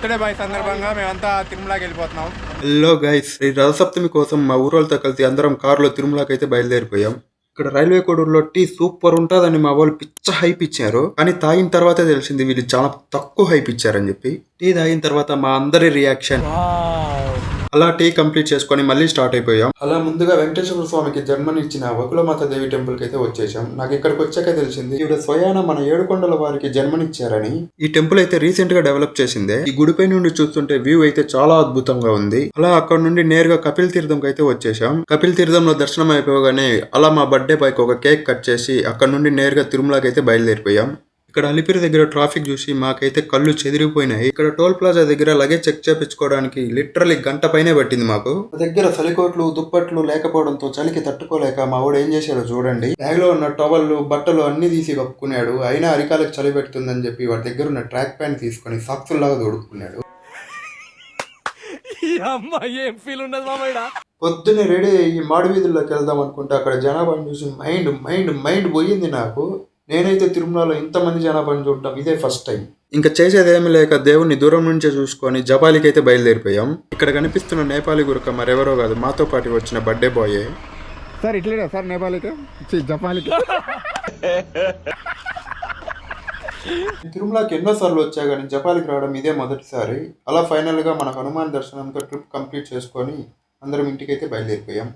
Birthday boy సందర్భంగా మేమంతా తిరుమలకి వెళ్ళిపోతున్నాం. హలో గైస్, ఈ రథసప్తమి కోసం మా ఊరోళ్ళతో కలిసి అందరం కారులో తిరుమలకి అయితే బయలుదేరిపోయాం. ఇక్కడ రైల్వే కోడూరులో టీ సూపర్ ఉంటుందని మా వాళ్ళు పిచ్చ హైప్ ఇచ్చారు. కానీ తాగిన తర్వాతే తెలిసింది వీళ్ళు చాలా తక్కువ హైప్ ఇచ్చారని చెప్పి. టీ తాగిన తర్వాత మా అందరి రియాక్షన్ అలా టీ కంప్లీట్ చేసుకొని మళ్ళీ స్టార్ట్ అయిపోయాం. అలా ముందుగా వెంకటేశ్వర స్వామికి జన్మనిచ్చిన వకులమాత దేవి టెంపుల్ కి అయితే వచ్చేసాం. నాకు ఇక్కడికి వచ్చాక తెలిసింది ఈవిడ స్వయాన మన ఏడుకొండల వారికి జన్మనిచ్చారని. ఈ టెంపుల్ అయితే రీసెంట్ గా డెవలప్ చేసిందే. ఈ గుడిపై నుండి చూస్తుంటే వ్యూ అయితే చాలా అద్భుతంగా ఉంది. అలా అక్కడ నుండి నేరుగా కపిల్ తీర్థంకి అయితే వచ్చేసాం. కపిల్ తీర్థంలో దర్శనం అయిపోగానే అలా మా బర్త్డే పైకి ఒక కేక్ కట్ చేసి అక్కడ నుండి నేరుగా తిరుమలకి అయితే బయలుదేరిపోయాం. ఇక్కడ అలిపిరి దగ్గర ట్రాఫిక్ చూసి మాకైతే కళ్ళు చెదిరిపోయినాయి. ఇక్కడ టోల్ ప్లాజా దగ్గర లగేజ్ చెక్ చేపించుకోవడానికి లిటరలీ గంట పైనే పట్టింది మాకు. దగ్గర చలికోట్లు దుప్పట్లు లేకపోవడంతో చలికి తట్టుకోలేక మా వాడు ఏం చేశాడో చూడండి. బ్యాగ్ లో ఉన్న టవల్లు బట్టలు అన్ని తీసి కప్పుకున్నాడు. అయినా అరికాలకు చలి పెడుతుందని చెప్పి వాడి దగ్గర ఉన్న ట్రాక్ ప్యాంట్ తీసుకొని సాక్సుల్లాగా దొడుకున్నాడు. పొద్దున్నే రెడీ అయ్యి మాడు వీధుల్లోకి వెళ్దాం అనుకుంటే అక్కడ జనాభాని చూసి మైండ్ పోయింది నాకు. నేనైతే తిరుమలలో ఇంతమంది జనాభాని చూడటం ఇదే ఫస్ట్ టైం. ఇంకా చేసేదేమీ లేక దేవుణ్ణి దూరం నుంచే చూసుకొని జపాలికి అయితే బయలుదేరిపోయాం. ఇక్కడ కనిపిస్తున్న నేపాలి గురక మరెవరో కాదు, మాతో పాటు వచ్చిన బర్త్డే బాయే. సార్ ఇట్లేదా సార్ నేపాలికి జపాలికి? తిరుమలకి ఎన్నోసార్లు వచ్చా కానీ జపాలికి రావడం ఇదే మొదటిసారి. అలా ఫైనల్గా మన హనుమాన్ దర్శనంతో ట్రిప్ కంప్లీట్ చేసుకొని అందరం ఇంటికైతే బయలుదేరిపోయాం.